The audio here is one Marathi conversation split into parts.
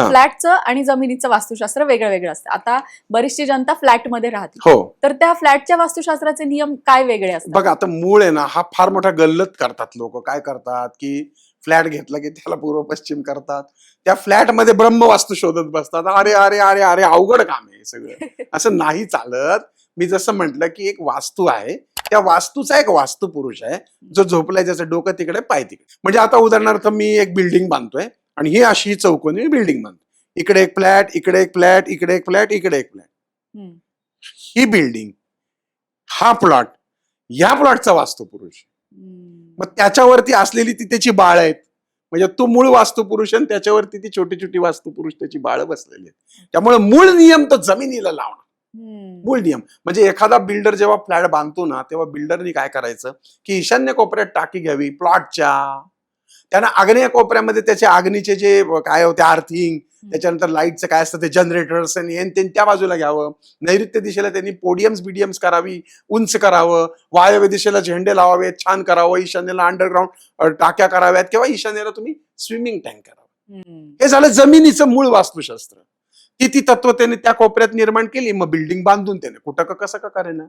फ्लॅटचं आणि जमिनीचं वास्तुशास्त्र वेगळं वेगळं असतं. आता बरीचशी जनता फ्लॅटमध्ये राहते, हो. तर त्या फ्लॅटच्या वास्तुशास्त्राचे नियम काय वेगळे असतात? बघा आता मूळ आहे ना, हा फार मोठा गल्लत करतात लोक. काय करतात की फ्लॅट घेतला की त्याला पूर्व पश्चिम करतात, त्या फ्लॅटमध्ये ब्रह्मवास्तू शोधत बसतात. अरे अरे अरे अरे अवघड काम आहे सगळं. असं नाही चालत. मी जसं म्हटलं की एक वास्तू आहे, त्या वास्तूचा एक वास्तुपुरुष आहे जो झोपलाय, ज्याचं डोकं तिकडे पाय तिकडे. म्हणजे आता उदाहरणार्थ मी एक बिल्डिंग बांधतोय आणि ही अशी चौकोनी बिल्डिंग बांधतो. इकडे एक फ्लॅट, इकडे एक फ्लॅट, इकडे एक फ्लॅट, इकडे एक फ्लॅट. ही बिल्डिंग, हा प्लॉट, या प्लॉटचा वास्तुपुरुष. मग त्याच्यावरती असलेली ती त्याची बाळ आहेत. म्हणजे तो मूळ वास्तुपुरुष आणि त्याच्यावरती ती छोटी छोटी वास्तुपुरुष त्याची बाळ बसलेली आहेत. त्यामुळे मूळ नियम तो जमिनीला लावणं. मूळ नियम म्हणजे एखादा बिल्डर जेव्हा फ्लॅट बांधतो ना, तेव्हा बिल्डरनी काय करायचं की ईशान्य कोपऱ्यात टाकी घ्यावी प्लॉटच्या. त्यानं आग्नेय कोपऱ्यामध्ये त्याच्या अग्नीचे जे काय होते आर्थिंग, त्याच्यानंतर लाईटचं काय असतं ते जनरेटर्स आणि त्या बाजूला घ्यावं. नैऋत्य दिशेला त्यांनी पोडियम्स बिडियम्स करावी, उंच करावं. वायव्य दिशेला झेंडे लावावेत, छान करावं. ईशान्येला अंडरग्राऊंड टाक्या कराव्यात किंवा ईशान्येला तुम्ही स्विमिंग टँक करावं. हे झालं जमिनीचं मूळ वास्तुशास्त्र. ती तत्व त्याने त्या कोपऱ्यात निर्माण केली. मग बिल्डिंग बांधून त्याने कुठं का कसं का करेना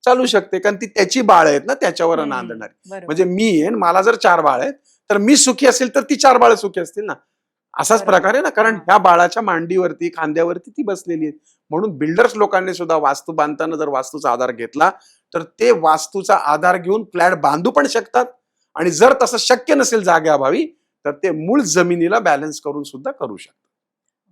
चालू शकते, कारण ती त्याची बाळ आहेत ना त्याच्यावर नांदणारी. म्हणजे मी आहे, मला जर 4 बाळ आहेत तर मी सुखी असेल तर ती 4 बाळ सुखी असतील ना. असाच प्रकार आहे ना, कारण ह्या बाळाच्या मांडीवरती खांद्यावरती ती बसलेली आहे. म्हणून बिल्डर्स लोकांनी सुद्धा वास्तू बांधताना जर वास्तूचा आधार घेतला तर ते वास्तूचा आधार घेऊन फ्लॅट बांधू पण शकतात. आणि जर तसं शक्य नसेल जागेअभावी तर ते मूळ जमिनीला बॅलन्स करून सुद्धा करू शकतात.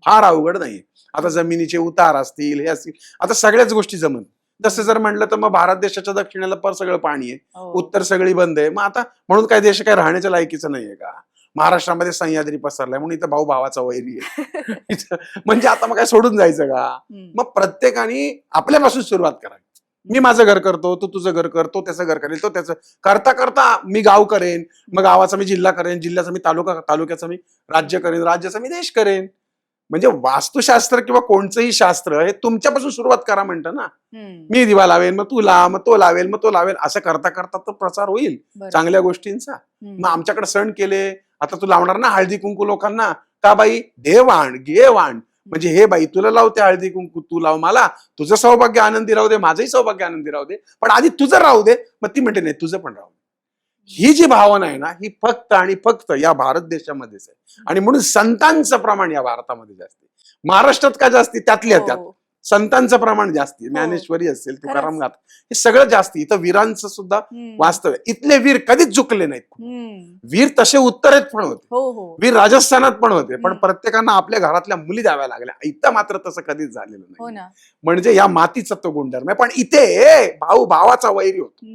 फार अवघड नाही. आता जमिनीचे उतार असतील, हे असतील, आता सगळ्याच गोष्टी जमत. तसं जर म्हणलं तर मग भारत देशाच्या दक्षिणेला पर सगळं पाणी आहे, उत्तर सगळी बंद आहे. मग आता म्हणून काही देश काय राहण्याच्या लायकीचं नाहीये का? महाराष्ट्रामध्ये सह्याद्री पसरलाय म्हणून इथं भाऊ भावाचा वैरी आहे. म्हणजे आता मग काय सोडून जायचं का? मग प्रत्येकाने आपल्यापासून सुरुवात करावी. मी माझं घर करतो, तू तुझं घर कर, तो त्याचं घर करेल, तो त्याचं करता करता मी गाव करेन, मग गावाचा मी जिल्हा करेन, जिल्ह्याचा मी तालुका, तालुक्याचा मी राज्य करेन, राज्याचा मी देश करेन. म्हणजे वास्तुशास्त्र किंवा कोणचंही शास्त्र हे तुमच्यापासून सुरुवात करा म्हणतं ना. मी दिवा लावेन, मग तू लाव, मग तो लावेल, मग तो लावेल, असं करता करता तो प्रचार होईल चांगल्या गोष्टींचा. मग आमच्याकडे सण केले, आता तू लावणार ना हळदी कुंकू लोकांना, का बाई दे वाण घे वाण. म्हणजे हे बाई तुला लावते हळदी कुंकू, तू लाव मला, तुझं सौभाग्य आनंदी राहू दे, माझंही सौभाग्य आनंदी राहू दे, पण आधी तुझं राहू दे. मग ती म्हणते नाही तुझं पण राहू दे. ही जी भावना आहे ना, ही फक्त आणि फक्त या भारत देशामध्येच आहे. आणि म्हणून संतांचं प्रमाण या भारतामध्ये जास्त आहे. महाराष्ट्रात का जास्ती, त्यातल्या त्यात संतांचं प्रमाण जास्ती. ज्ञानेश्वरी असेल, तुकाराम गाथा, हे सगळं जास्ती. इथं वीरांचं सुद्धा वास्तव आहे. इथले वीर कधीच चुकले नाहीत. वीर तसे उत्तरेत पण होते, वीर राजस्थानात पण होते, पण प्रत्येकांना आपल्या घरातल्या मुली द्याव्या लागल्या. इथं मात्र तसं कधीच झालेलं नाही. म्हणजे या मातीचा तो गुणधर्म आहे. पण इथे भाऊ भावाचा वैरी होतो,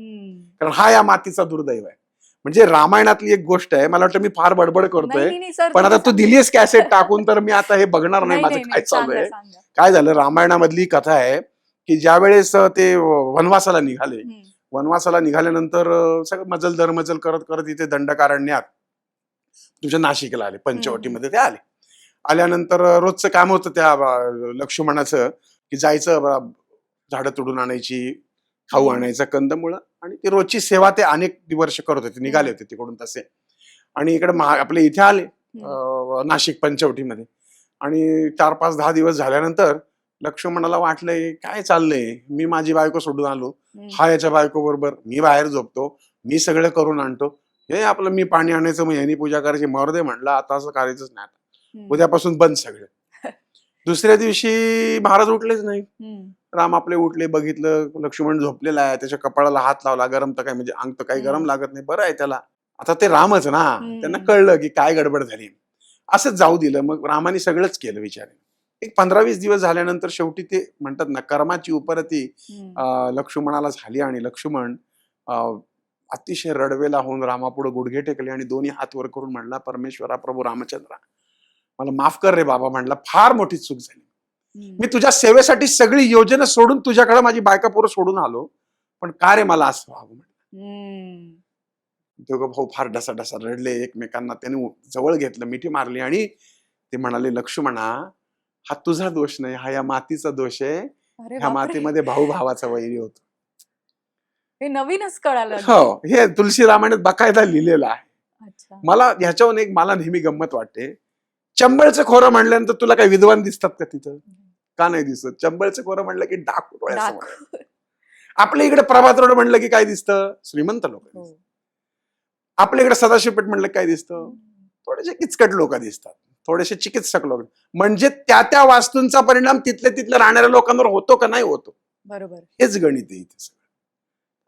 कारण हा या मातीचा दुर्दैव आहे. म्हणजे रामायणातली एक गोष्ट आहे, मला वाटतं मी फार बडबड करतोय, पण आता तू दिलीस कॅसेट टाकून तर मी आता हे बघणार नाही माझं काय चालू आहे. काय झालं, रामायणामधली कथा आहे की ज्या वेळेस ते वनवासाला निघाले, वनवासाला निघाल्यानंतर सगळं मजल दरमजल करत करत इथे दंडकारण्यात तुझ्या नाशिकला आले, पंचवटीमध्ये ते आले. आल्यानंतर रोजचं काम होतं त्या लक्ष्मणाचं की जायचं, झाडं तोडून आणायची, खाऊ आणायचा, कंदमुळं, आणि ती रोजची सेवा ते अनेक वर्ष करत होते. निघाले होते तिकडून तसे, आणि इकडे आपले इथे आले नाशिक पंचवटीमध्ये. आणि 4-5-10 दिवस झाल्यानंतर लक्ष्मणाला वाटलंय काय चाललंय, मी माझी बायको सोडून आलो, हा याच्या बायको बरोबर, मी बाहेर झोपतो, मी सगळं करून आणतो, हे आपलं मी पाणी आणायचं, मग यांनी पूजा करायची, मरुदे म्हणलं आता असं करायचंच नाही, आता उद्यापासून बंद सगळं. दुसऱ्या दिवशी महाराज उठलेच नाही. राम आपले उठले, बघितलं लक्ष्मण झोपलेला आहे, त्याच्या कपाळाला हात लावला, गरम तर काय, म्हणजे अंग तर काही गरम लागत नाही, बरं आहे त्याला. आता ते रामच ना, त्यांना कळलं की काय गडबड झाली, असंच जाऊ दिलं. मग रामाने सगळंच केलं विचारे. एक 15-20 दिवस झाल्यानंतर शेवटी ते म्हणतात ना, कर्माची उपरती लक्ष्मणाला झाली, आणि लक्ष्मण अतिशय रडवेला होऊन रामापुढे गुडघे टेकले आणि दोन्ही हात वर करून म्हणला, परमेश्वरा प्रभू रामचंद्रा, मला माफ कर रे बाबा, म्हणला फार मोठी चूक झाली. मी तुझ्या सेवेसाठी सगळी योजना सोडून तुझ्याकडे माझी बायका पोरं सोडून आलो, पण का रे मला असं व्हावं म्हणलं. दोघं भाऊ फार ढसाढसा रडले एकमेकांना. त्याने जवळ घेतलं, मिठी मारली, आणि ते म्हणाले, लक्ष्मणा, हा तुझा दोष नाही, हा या मातीचा दोष आहे. ह्या मातीमध्ये भाऊ भावाचा वैरी होतो. हे नवीनच कळालं. हो, हे तुलसी रामायणात बकायदा लिहिलेलं आहे. मला ह्याच्यावरून एक मला नेहमी गंमत वाटते. चंबळचं खोरं म्हणल्यानंतर तुला काही विद्वान दिसतात का तिथं? का नाही दिसत? चंबळचं खोरं म्हणलं की डाकू डोळ्यासमोर आहे. डाकू. आपल्या इकडे प्रभात रोड म्हणलं की काय दिसतं? श्रीमंत लोक हो. दिसतात. आपल्या इकडे सदाशिवपेठ म्हणलं की काय दिसतं? थोडेसे किचकट लोक दिसतात, थोडेसे चिकित्सक लोक. म्हणजे त्या त्या वास्तूंचा परिणाम तिथल्या राहणाऱ्या लोकांवर होतो का नाही होतो, बरोबर. हेच गणित आहे इथे सगळं.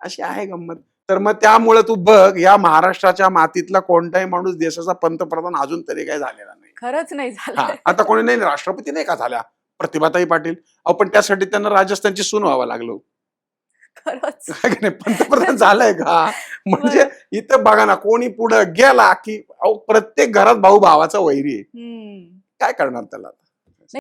अशी आहे गंमत. तर मग त्यामुळे तू बघ, या महाराष्ट्राच्या मातीतला कोणताही माणूस देशाचा पंतप्रधान अजून तरी काय झालेला नाही. खरंच नाही हा, झालं. आता कोणी नाही, राष्ट्रपती नाही का झाल्या प्रतिभाताई पाटील? अहो, पण त्यासाठी त्यांना राजस्थानची सून व्हावं लागलं. खरंच. काय की नाही, पंतप्रधान झालाय का? म्हणजे इथं बघा ना, कोणी पुढे गेला की अहो प्रत्येक घरात भाऊ भावाचा वैरी आहे. हम्म. काय करणार त्याला?